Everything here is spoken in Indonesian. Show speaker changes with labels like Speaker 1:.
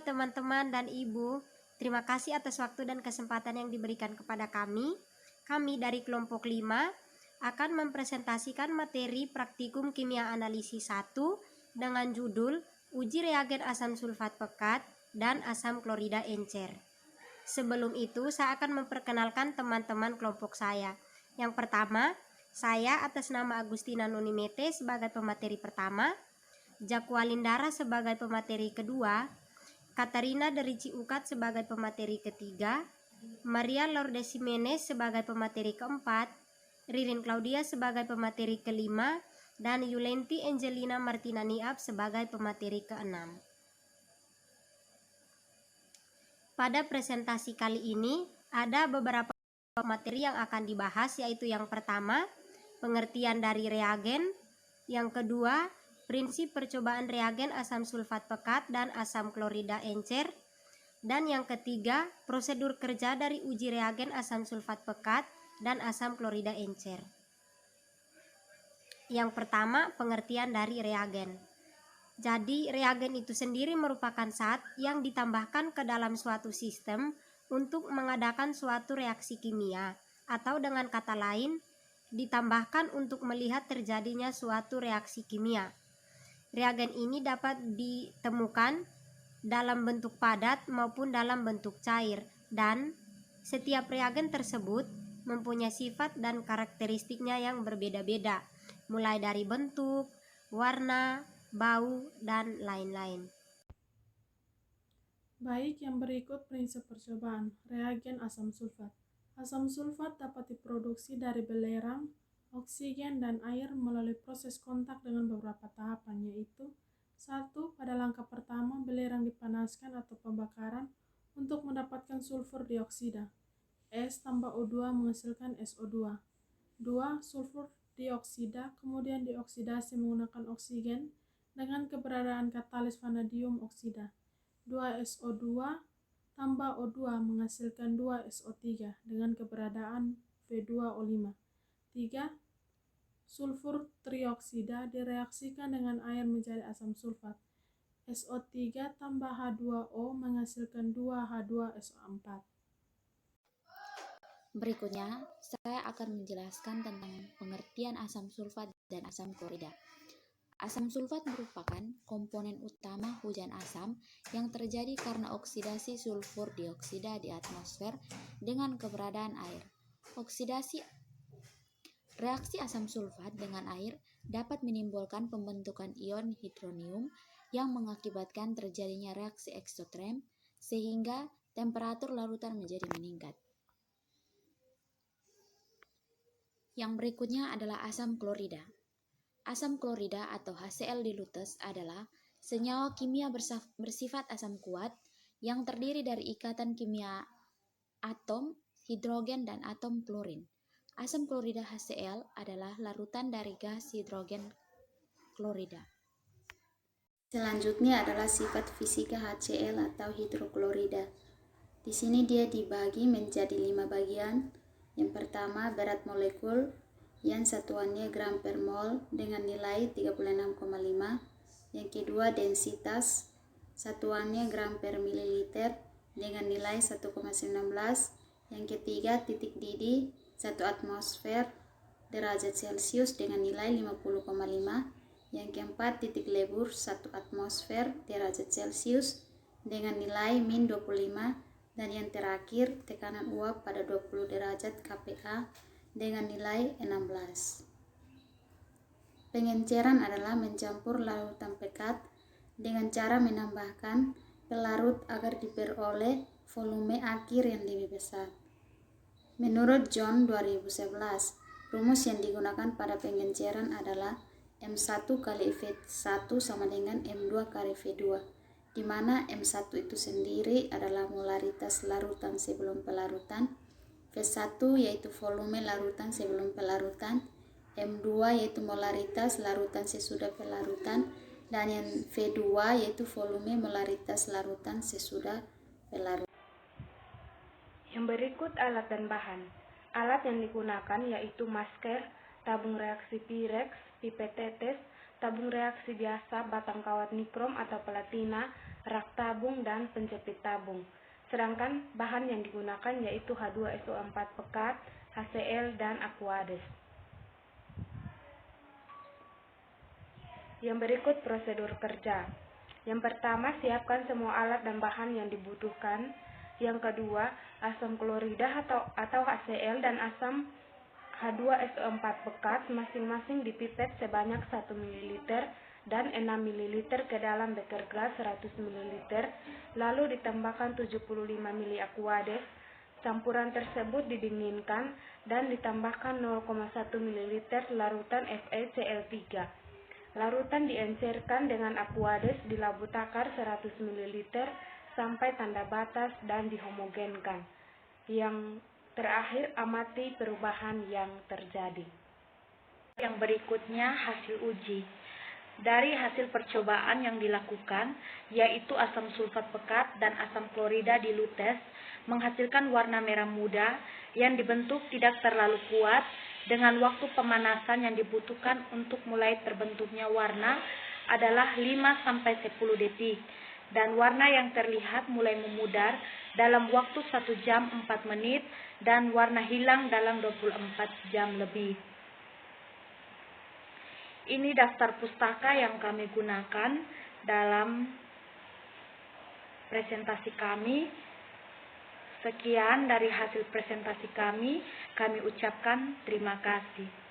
Speaker 1: teman-teman dan Ibu, terima kasih atas waktu dan kesempatan yang diberikan kepada kami. Kami dari kelompok 5 akan mempresentasikan materi praktikum kimia analisis 1 dengan judul uji reagen asam sulfat pekat dan asam klorida encer. Sebelum itu, saya akan memperkenalkan teman-teman kelompok saya. Yang pertama, saya atas nama Agustina Nunimete sebagai pemateri pertama, Jakualindara sebagai pemateri kedua, Katarina Derici Ukat sebagai pemateri ketiga, Maria Lourdes Jimenez sebagai pemateri keempat, Ririn Claudia sebagai pemateri kelima, dan Yulenti Angelina Martina Niab sebagai pemateri keenam. Pada presentasi kali ini ada beberapa materi yang akan dibahas, yaitu yang pertama, pengertian dari reagen, yang kedua, prinsip percobaan reagen asam sulfat pekat dan asam klorida encer, dan yang ketiga, prosedur kerja dari uji reagen asam sulfat pekat dan asam klorida encer. Yang pertama, pengertian dari reagen. Jadi, reagen itu sendiri merupakan zat yang ditambahkan ke dalam suatu sistem untuk mengadakan suatu reaksi kimia, atau dengan kata lain, ditambahkan untuk melihat terjadinya suatu reaksi kimia. Reagen ini dapat ditemukan dalam bentuk padat maupun dalam bentuk cair, dan setiap reagen tersebut mempunyai sifat dan karakteristiknya yang berbeda-beda, mulai dari bentuk, warna, bau, dan lain-lain.
Speaker 2: Baik, yang berikut prinsip percobaan reagen asam sulfat. Asam sulfat dapat diproduksi dari belerang, oksigen, dan air melalui proses kontak dengan beberapa tahapan, yaitu 1. Pada langkah pertama, belerang dipanaskan atau pembakaran untuk mendapatkan sulfur dioksida. S tambah O2 menghasilkan SO2. 2. Sulfur dioksida kemudian dioksidasi menggunakan oksigen dengan keberadaan katalis vanadium oksida. 2SO2 tambah O2 menghasilkan 2SO3 dengan keberadaan V2O5. 3. Sulfur trioksida direaksikan dengan air menjadi asam sulfat. SO3 tambah H2O menghasilkan 2H2SO4.
Speaker 3: Berikutnya, saya akan menjelaskan tentang pengertian asam sulfat dan asam klorida. Asam sulfat merupakan komponen utama hujan asam yang terjadi karena oksidasi sulfur dioksida di atmosfer dengan keberadaan air. Reaksi asam sulfat dengan air dapat menimbulkan pembentukan ion hidronium yang mengakibatkan terjadinya reaksi eksoterm sehingga temperatur larutan menjadi meningkat. Yang berikutnya adalah asam klorida. Asam klorida atau HCl dilutes adalah senyawa kimia bersifat asam kuat yang terdiri dari ikatan kimia atom hidrogen dan atom klorin. Asam klorida HCl adalah larutan dari gas hidrogen klorida.
Speaker 4: Selanjutnya adalah sifat fisika HCl atau hidroklorida. Di sini dia dibagi menjadi 5 bagian. Yang pertama, berat molekul yang satuannya gram per mol dengan nilai 36,5. Yang kedua, densitas satuannya gram per mililiter dengan nilai 1,19. Yang ketiga, titik didih 1 atmosfer derajat Celcius dengan nilai 50,5. Yang keempat, titik lebur 1 atmosfer derajat Celcius dengan nilai min 25. Dan yang terakhir, tekanan uap pada 20 derajat kPa dengan nilai 16. Pengenceran adalah mencampur larutan pekat dengan cara menambahkan pelarut agar diperoleh volume akhir yang lebih besar. Menurut John 2011, rumus yang digunakan pada pengenceran adalah M1 kali V1 sama dengan M2 kali V2, di mana M1 itu sendiri adalah molaritas larutan sebelum pelarutan, V1 yaitu volume larutan sebelum pelarutan, M2 yaitu molaritas larutan sesudah pelarutan, dan yang V2 yaitu volume molaritas larutan sesudah pelarutan.
Speaker 5: Yang berikut alat dan bahan. Alat yang digunakan yaitu masker, tabung reaksi Pyrex, pipet tetes, tabung reaksi biasa, batang kawat nikrom atau platina, rak tabung, dan penjepit tabung. Sedangkan bahan yang digunakan yaitu H2SO4 pekat, HCl, dan Aquades. Yang berikut prosedur kerja. Yang pertama, siapkan semua alat dan bahan yang dibutuhkan. Yang kedua, asam klorida atau HCl dan asam H2SO4 pekat masing-masing dipipet sebanyak 1 ml dan 6 ml ke dalam beker gelas 100 ml, lalu ditambahkan 75 ml Aquades. Campuran tersebut didinginkan dan ditambahkan 0,1 ml larutan FeCl3. Larutan diencerkan dengan Aquades di labu takar 100 ml sampai tanda batas dan dihomogenkan. Yang terakhir, amati perubahan yang terjadi.
Speaker 6: Yang berikutnya hasil uji. Dari hasil percobaan yang dilakukan, yaitu asam sulfat pekat dan asam klorida dilutes menghasilkan warna merah muda yang dibentuk tidak terlalu kuat dengan waktu pemanasan yang dibutuhkan untuk mulai terbentuknya warna adalah 5-10 detik dan warna yang terlihat mulai memudar dalam waktu 1 jam 4 menit dan warna hilang dalam 24 jam lebih. Ini daftar pustaka yang kami gunakan dalam presentasi kami. Sekian dari hasil presentasi kami ucapkan terima kasih.